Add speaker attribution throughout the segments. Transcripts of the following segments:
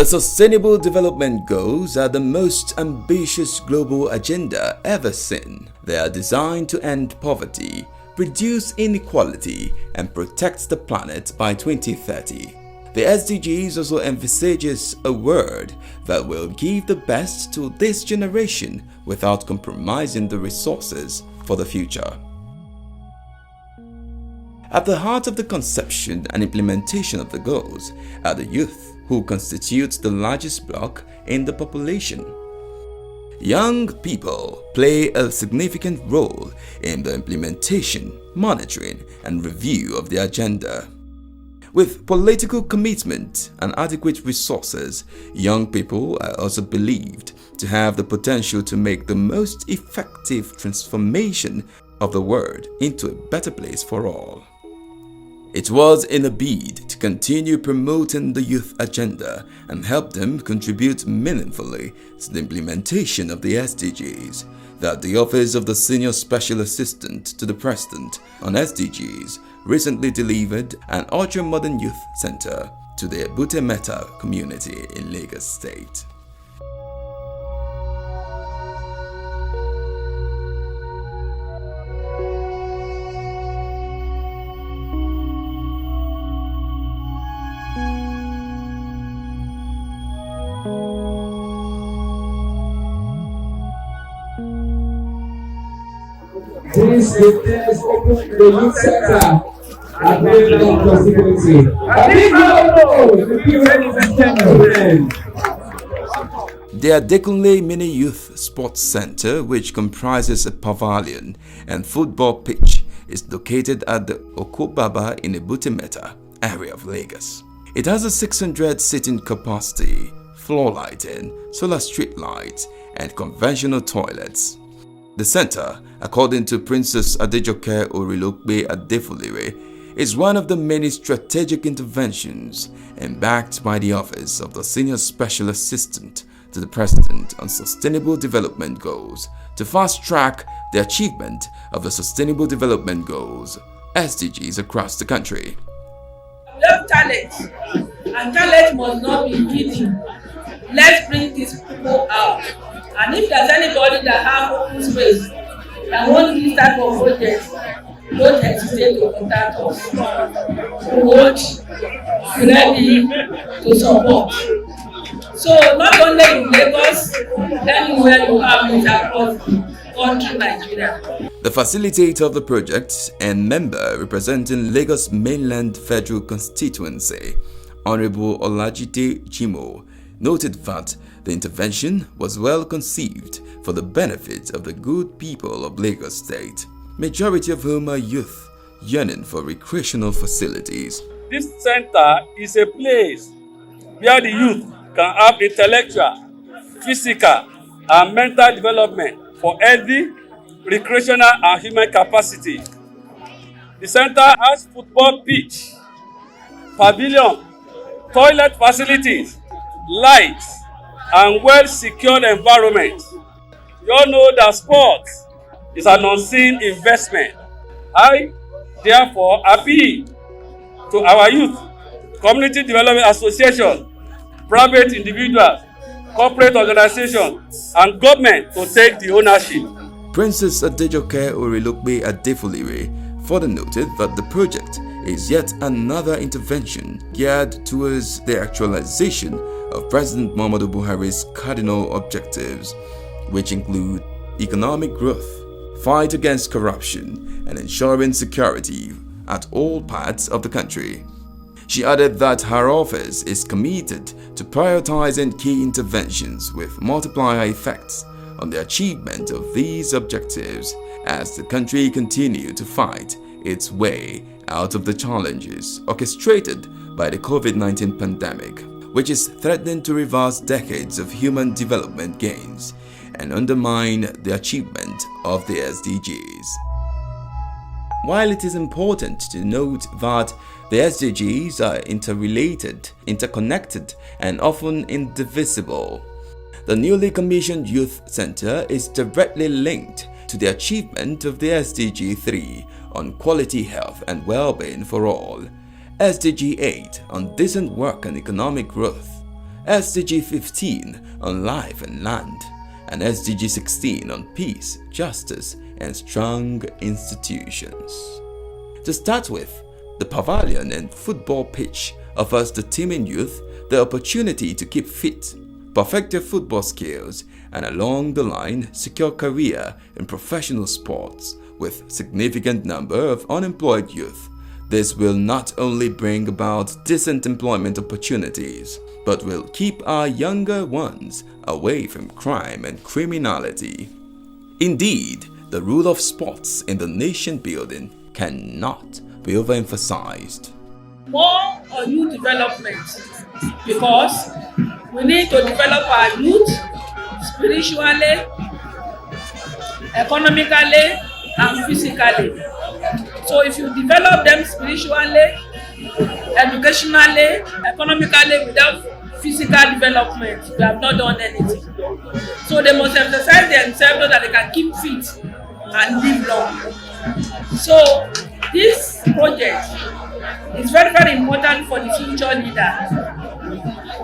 Speaker 1: The Sustainable Development Goals are the most ambitious global agenda ever seen. They are designed to end poverty, reduce inequality, and protect the planet by 2030. The SDGs also envisages a world that will give the best to this generation without compromising the resources for the future. At the heart of the conception and implementation of the goals are the youth, who constitute the largest bloc in the population. Young people play a significant role in the implementation, monitoring, and review of the agenda. With political commitment and adequate resources, young people are also believed to have the potential to make the most effective transformation of the world into a better place for all. It was in a bid to continue promoting the youth agenda and help them contribute meaningfully to the implementation of the SDGs that the Office of the Senior Special Assistant to the President on SDGs recently delivered an ultra-modern youth center to the Ebute Metta community in Lagos State.
Speaker 2: This is open the youth center at Maryland constituency.
Speaker 1: The Adekunle Mini Youth Sports Center, which comprises a pavilion and football pitch, is located at the Okobaba in Ebute Metta area of Lagos. It has a 600 seating capacity, floor lighting, solar street lights, and conventional toilets. The center, according to Princess Adejoke Orilokpe Adefolire, is one of the many strategic interventions embarked by the Office of the Senior Special Assistant to the President on Sustainable Development Goals to fast-track the achievement of the Sustainable Development Goals, SDGs, across the country.
Speaker 3: We have talent, and talent must not be hidden. Let's bring these people out. And if there's anybody that have open space that wants this type of project, don't hesitate to contact us. We're ready to support. So not only in Lagos, anywhere you have it across country Nigeria.
Speaker 1: The facilitator of the project and member representing Lagos Mainland Federal Constituency, Honorable Olajide Jimo, noted that the intervention was well conceived for the benefit of the good people of Lagos State, majority of whom are youth yearning for recreational facilities.
Speaker 4: This center is a place where the youth can have intellectual, physical, and mental development for healthy, recreational, and human capacity. The center has football pitch, pavilion, toilet facilities, lights, and well-secured environment. You all know that sports is an unseen investment. I therefore appeal to our youth, community development association, private individuals, corporate organizations, and government to take the ownership.
Speaker 1: Princess Adejoke Orilokpe Adefolire further noted that the project is yet another intervention geared towards the actualization of President Muhammadu Buhari's cardinal objectives, which include economic growth, fight against corruption, and ensuring security at all parts of the country. She added that her office is committed to prioritizing key interventions with multiplier effects on the achievement of these objectives as the country continues to fight its way out of the challenges orchestrated by the COVID-19 pandemic, which is threatening to reverse decades of human development gains and undermine the achievement of the SDGs. While it is important to note that the SDGs are interrelated, interconnected, and often indivisible, the newly commissioned Youth Center is directly linked to the achievement of the SDG 3 on quality health and well-being for all, SDG 8 on decent work and economic growth, SDG 15 on life and land, and SDG 16 on peace, justice, and strong institutions. To start with, the pavilion and football pitch offers the teaming youth the opportunity to keep fit, perfect their football skills, and along the line secure career in professional sports with significant number of unemployed youth. This will not only bring about decent employment opportunities, but will keep our younger ones away from crime and criminality. Indeed, the role of sports in the nation building cannot be overemphasized.
Speaker 3: More on youth development, because we need to develop our youth spiritually, economically, and physically. So if you develop them spiritually, educationally, economically, without physical development, you have not done anything. So they must exercise themselves so that they can keep fit and live long. So this project is very, very important for the future leader.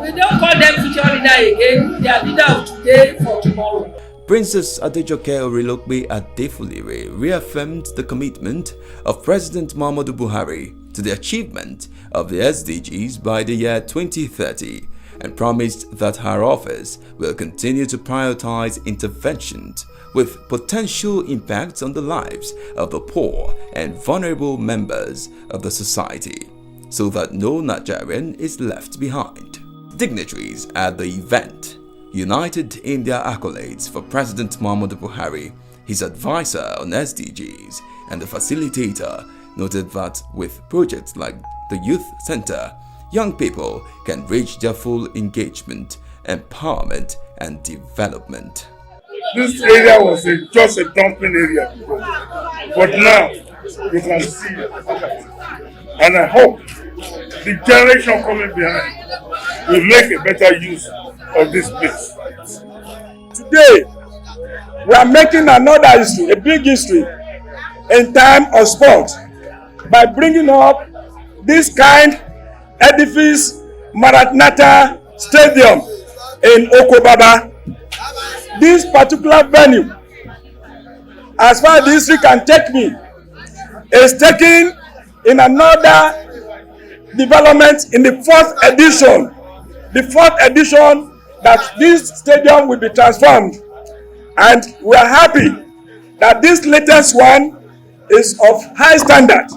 Speaker 3: We don't call them future leader again, they are leader of today for tomorrow.
Speaker 1: Princess Adejoke Orilokpe Adefolire reaffirmed the commitment of President Muhammadu Buhari to the achievement of the SDGs by the year 2030 and promised that her office will continue to prioritize interventions with potential impacts on the lives of the poor and vulnerable members of the society, so that no Nigerian is left behind. Dignitaries at the event united in their accolades for President Muhammadu Buhari, his advisor on SDGs, and the facilitator noted that with projects like the Youth Center, young people can reach their full engagement, empowerment, and development.
Speaker 5: This area was just a dumping area before, but now you can see it. And I hope the generation coming behind will make a better use of this place.
Speaker 6: Today, we are making another history, a big history in time of sport by bringing up this kind edifice, Maranatha Stadium in Okobaba. This particular venue, as far as the history can take me, is taken in another development in the fourth edition. The fourth edition that this stadium will be transformed, and we are happy that this latest one is of high standard.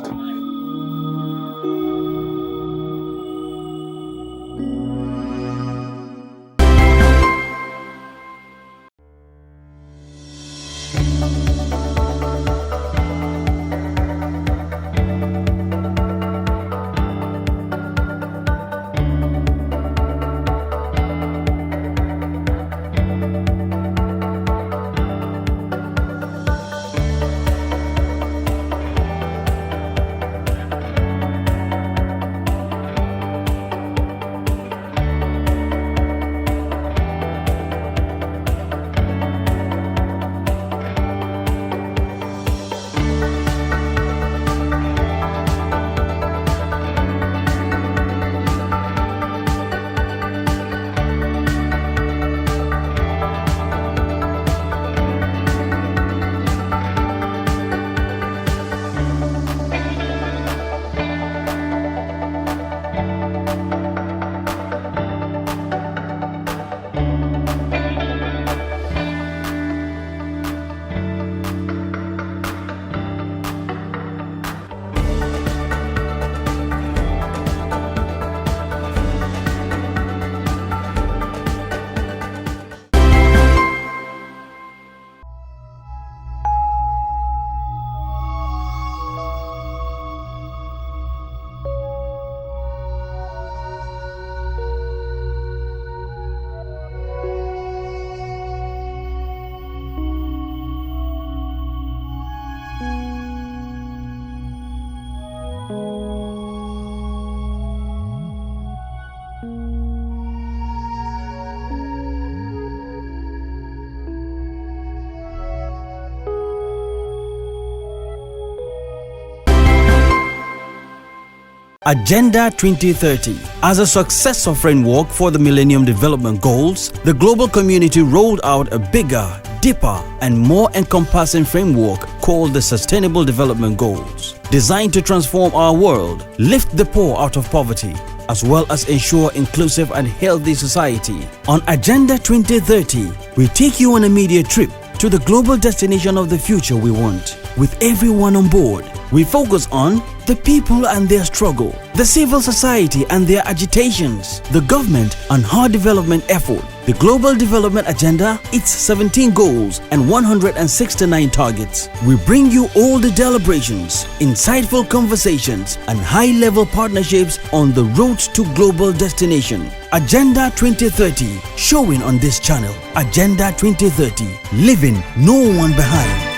Speaker 7: Agenda 2030. As a successor framework for the Millennium Development Goals, the global community rolled out a bigger, deeper, and more encompassing framework called the Sustainable Development Goals, designed to transform our world, lift the poor out of poverty, as well as ensure inclusive and healthy society. On Agenda 2030, we take you on a media trip to the global destination of the future we want. With everyone on board, we focus on the people and their struggle, the civil society and their agitations, the government and her development effort, the global development agenda, its 17 goals and 169 targets. We bring you all the deliberations, insightful conversations and high-level partnerships on the road to global destination. Agenda 2030, showing on this channel. Agenda 2030, leaving no one behind.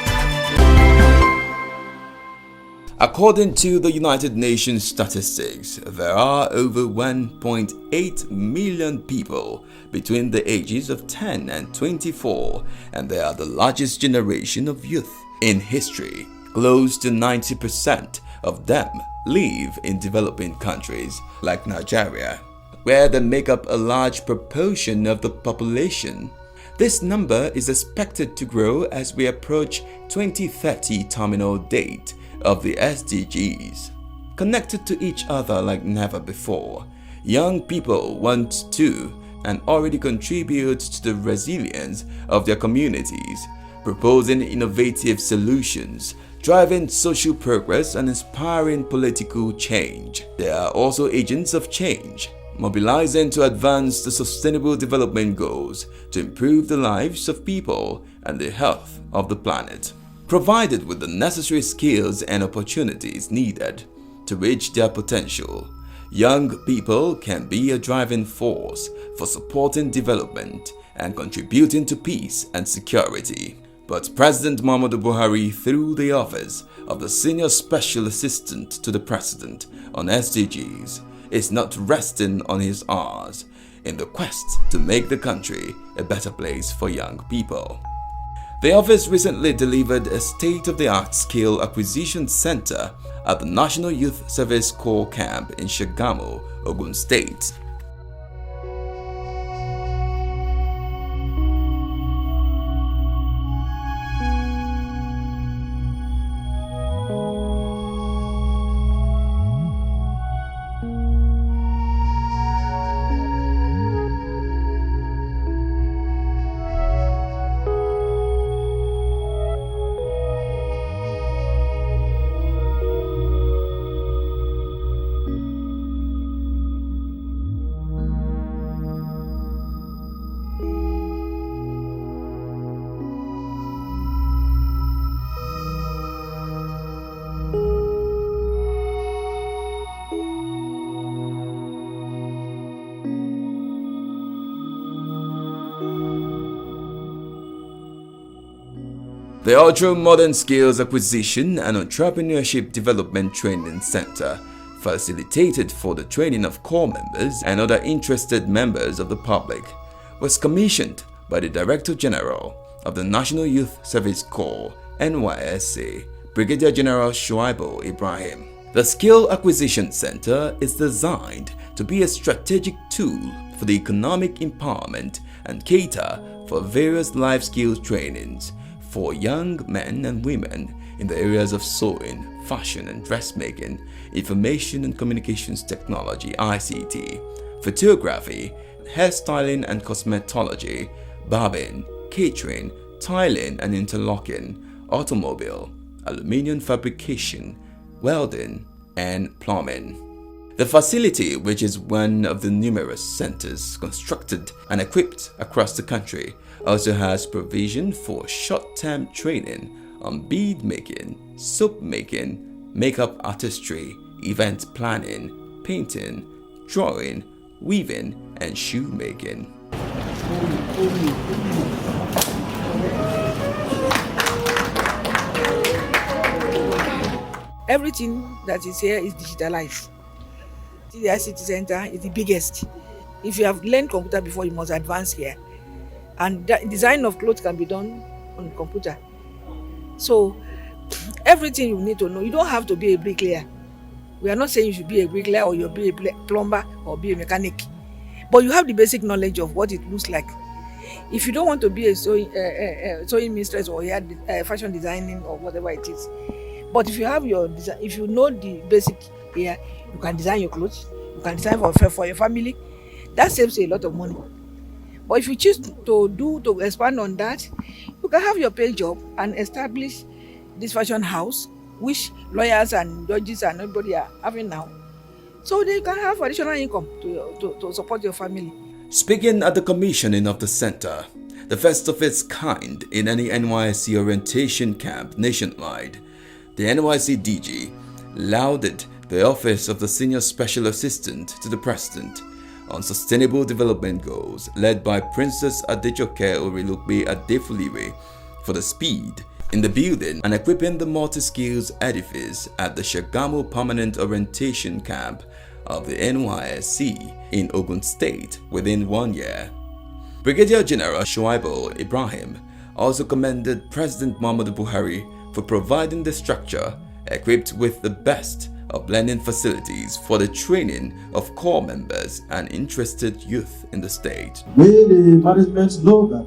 Speaker 1: According to the United Nations statistics, there are over 1.8 million people between the ages of 10 and 24, and they are the largest generation of youth in history. Close to 90% of them live in developing countries like Nigeria, where they make up a large proportion of the population. This number is expected to grow as we approach 2030 terminal date of the SDGs. Connected to each other like never before, young people want to and already contribute to the resilience of their communities, proposing innovative solutions, driving social progress and inspiring political change. They are also agents of change, mobilizing to advance the Sustainable Development Goals to improve the lives of people and the health of the planet. Provided with the necessary skills and opportunities needed to reach their potential, young people can be a driving force for supporting development and contributing to peace and security. But President Muhammadu Buhari, through the office of the Senior Special Assistant to the President on SDGs, is not resting on his hours in the quest to make the country a better place for young people. The office recently delivered a state-of-the-art skill acquisition center at the National Youth Service Corps camp in Ishagamu, Ogun State. The Ultra Modern Skills Acquisition and Entrepreneurship Development Training Center, facilitated for the training of corps members and other interested members of the public, was commissioned by the Director General of the National Youth Service Corps, NYSC, Brigadier General Shuaibu Ibrahim. The Skill Acquisition Center is designed to be a strategic tool for the economic empowerment and cater for various life skills trainings for young men and women in the areas of sewing, fashion and dressmaking, information and communications technology (ICT), photography, hairstyling and cosmetology, barbing, catering, tiling and interlocking, automobile, aluminium fabrication, welding, and plumbing. The facility, which is one of the numerous centers constructed and equipped across the country, also has provision for short-term training on bead making, soap making, makeup artistry, event planning, painting, drawing, weaving, and shoe making.
Speaker 8: Everything that is here is digitalized. The ICT center is the biggest. If you have learned computer before, you must advance here. And the design of clothes can be done on computer. So everything you need to know, you don't have to be a bricklayer. We are not saying you should be a bricklayer or you'll be a plumber or be a mechanic, but you have the basic knowledge of what it looks like. If you don't want to be a sewing mistress or fashion designing or whatever it is, but if you have your design, if you know the basic here, you can design your clothes, you can design for your family. That saves you a lot of money. But if you choose to expand on that, you can have your paid job and establish this fashion house, which lawyers and judges and everybody are having now. So they can have additional income to support your family.
Speaker 1: Speaking at the commissioning of the center, the first of its kind in any NYSC orientation camp nationwide, the NYSC DG lauded the Office of the Senior Special Assistant to the President on Sustainable Development Goals led by Princess Adejoke Orilukbe Adefuliwe for the speed in the building and equipping the multi-skills edifice at the Ishagamu Permanent Orientation Camp of the NYSC in Ogun State within 1 year. Brigadier General Shuaibu Ibrahim also commended President Muhammadu Buhari for providing the structure equipped with the best of learning facilities for the training of core members and interested youth in the state.
Speaker 9: We, the management, know that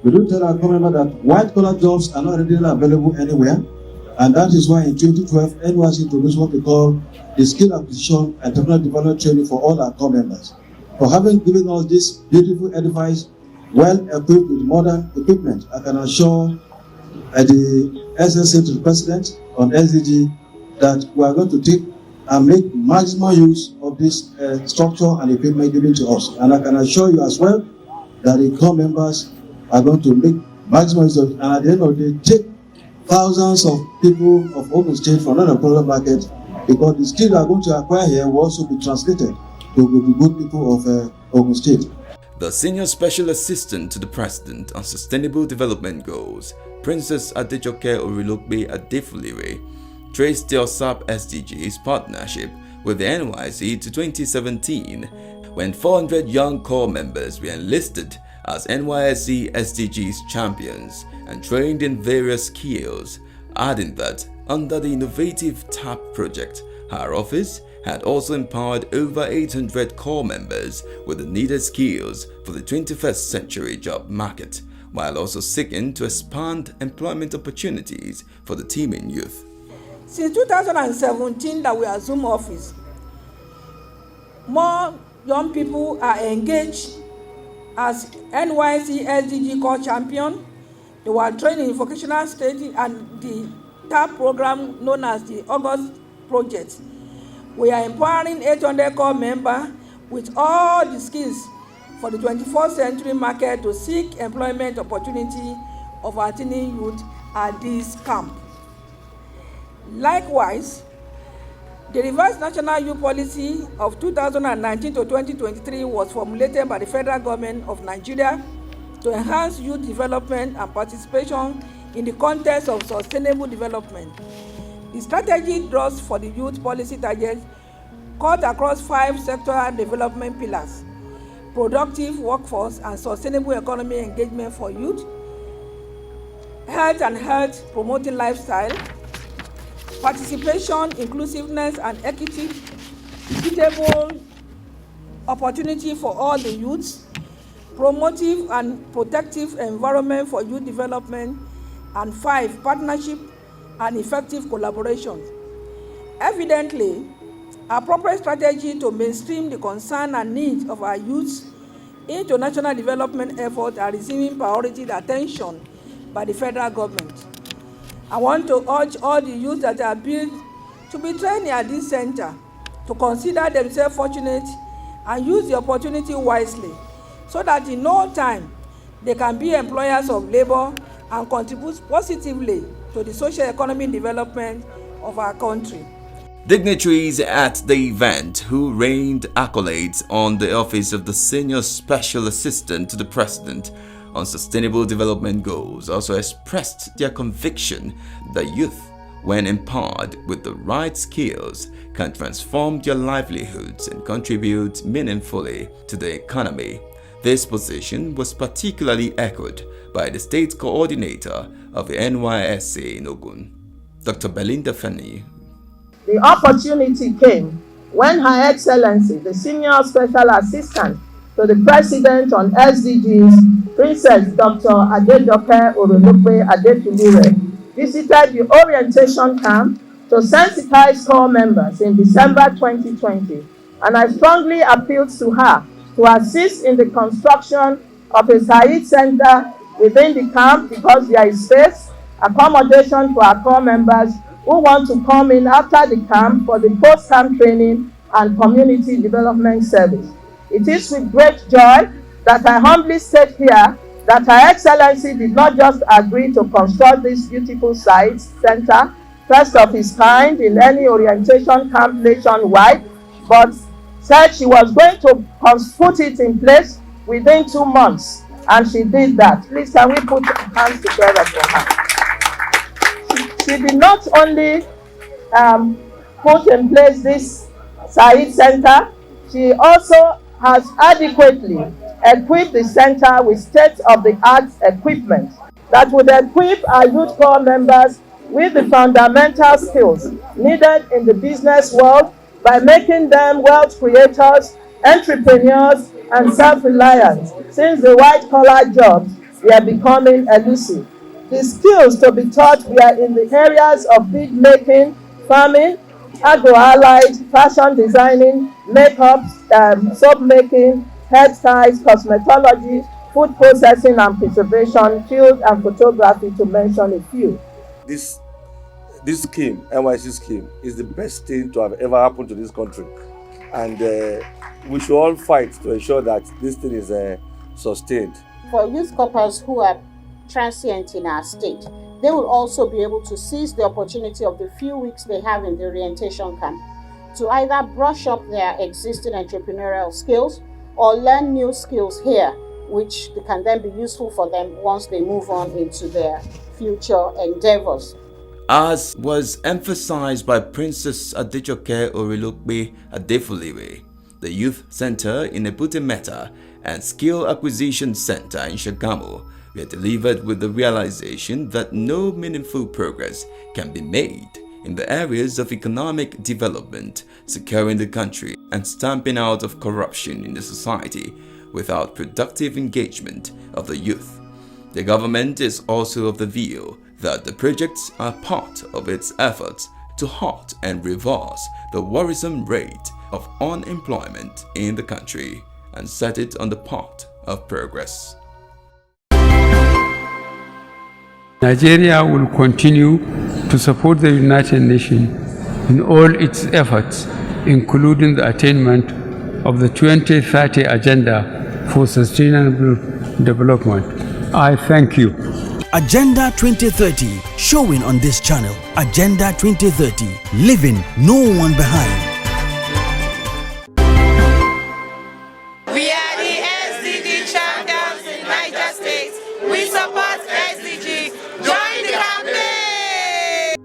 Speaker 9: we do tell our core members that white-collar jobs are not readily available anywhere, and that is why in 2012, NYSC introduced what we call the skill acquisition and technical development training for all our core members. For having given us this beautiful edifice, well equipped with modern equipment, I can assure the SSA to the President on SDG that we are going to take and make maximum use of this structure and equipment given to us. And I can assure you as well that the core members are going to make maximum use of it. And at the end of the day, take thousands of people of Ogun State from another problem market, because the skills they are going to acquire here will also be translated to the good people of Ogun State.
Speaker 1: The Senior Special Assistant to the President on Sustainable Development Goals, Princess Adejoke Orilukbe Adefuliwe, traced the OSAP SDG's partnership with the NYSC to 2017, when 400 young core members were enlisted as NYSC SDG's champions and trained in various skills, adding that under the innovative TAP project, her office had also empowered over 800 core members with the needed skills for the 21st century job market, while also seeking to expand employment opportunities for the teeming youth.
Speaker 8: Since 2017 that we assumed office, more young people are engaged as NYSC SDG core champion. They were trained in vocational study and the TAP program known as the August project. We are empowering 800 core members with all the skills for the 21st century market to seek employment opportunity of our teenage youth at this camp. Likewise, the revised National Youth Policy of 2019 to 2023 was formulated by the federal government of Nigeria to enhance youth development and participation in the context of sustainable development. The strategy draws for the youth policy targets cut across 5 sectoral development pillars: productive workforce and sustainable economy engagement for youth, health and health promoting lifestyle, participation, inclusiveness and equity, equitable opportunity for all the youths, promotive and protective environment for youth development, and 5, partnership and effective collaboration. Evidently, appropriate strategy to mainstream the concern and needs of our youths into national development efforts are receiving priority attention by the federal government. I want to urge all the youth that are built to be trained at this center to consider themselves fortunate and use the opportunity wisely, so that in no time they can be employers of labor and contribute positively to the socio-economic development of our country.
Speaker 1: Dignitaries at the event who rained accolades on the Office of the Senior Special Assistant to the President on Sustainable Development Goals also expressed their conviction that youth, when empowered with the right skills, can transform their livelihoods and contribute meaningfully to the economy. This position was particularly echoed by the state coordinator of the NYSC in Ogun, Dr. Belinda Fani.
Speaker 10: The opportunity came when Her Excellency, the Senior Special Assistant to the President on SDGs, Princess Dr. Adejoke Orolope Adefilire, visited the orientation camp to sensitize corps members in December 2020, and I strongly appealed to her to assist in the construction of a Said Center within the camp because there is space, accommodation for our corps members who want to come in after the camp for the post-camp training and community development service. It is with great joy that I humbly state here that Her Excellency did not just agree to construct this beautiful site center, first of its kind in any orientation camp nationwide, but said she was going to put it in place within 2 months, and she did that. Please, can we put hands together for her? She did not only put in place this Said Center, she also has adequately equipped the center with state-of-the-art equipment that would equip our youth corps members with the fundamental skills needed in the business world by making them wealth creators, entrepreneurs, and self-reliant, since the white-collar jobs were becoming elusive. The skills to be taught were in the areas of bead making, farming, agro-allied, fashion designing, makeup, soap making, hairstyles, cosmetology, food processing and preservation, field and photography, to mention a few.
Speaker 11: This scheme, NYC scheme, is the best thing to have ever happened to this country, and we should all fight to ensure that this thing is sustained.
Speaker 12: For youth corpers who are transient in our state, they will also be able to seize the opportunity of the few weeks they have in the orientation camp to either brush up their existing entrepreneurial skills or learn new skills here, which can then be useful for them once they move on into their future endeavors.
Speaker 1: As was emphasized by Princess Adejoke Orolope Adefilire, the Youth Center in Ebute Metta and Skill Acquisition Center in Ishagamu were delivered with the realization that no meaningful progress can be made in the areas of economic development, securing the country, and stamping out of corruption in the society without productive engagement of the youth. The government is also of the view that the projects are part of its efforts to halt and reverse the worrisome rate of unemployment in the country and set it on the path of progress.
Speaker 13: Nigeria will continue to support the United Nations in all its efforts, including the attainment of the 2030 Agenda for Sustainable Development. I thank you.
Speaker 7: Agenda 2030, showing on this channel. Agenda 2030, leaving no one behind.
Speaker 14: We are the SDG champions in Niger State. We support SDG. Join the campaign.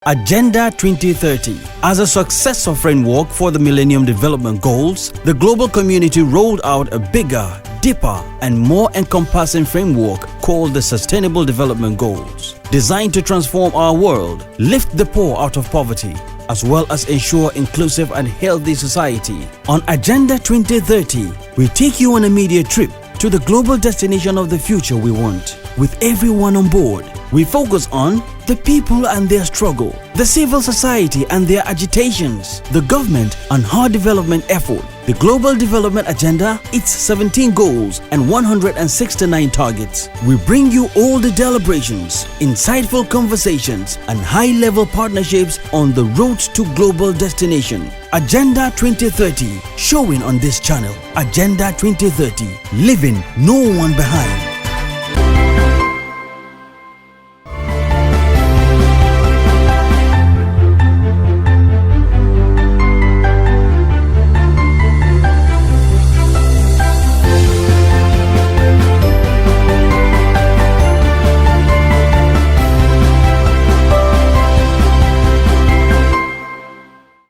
Speaker 7: Agenda 2030. As a successor framework for the Millennium Development Goals, the global community rolled out a bigger, deeper, and more encompassing framework called the Sustainable Development Goals, designed to transform our world, lift the poor out of poverty, as well as ensure inclusive and healthy society. On Agenda 2030, we take you on a media trip to the global destination of the future we want, with everyone on board. We focus on the people and their struggle, the civil society and their agitations, the government and her development effort, the Global Development Agenda, its 17 goals and 169 targets. We bring you all the deliberations, insightful conversations and high-level partnerships on the road to global destination. Agenda 2030, showing on this channel. Agenda 2030, leaving no one behind.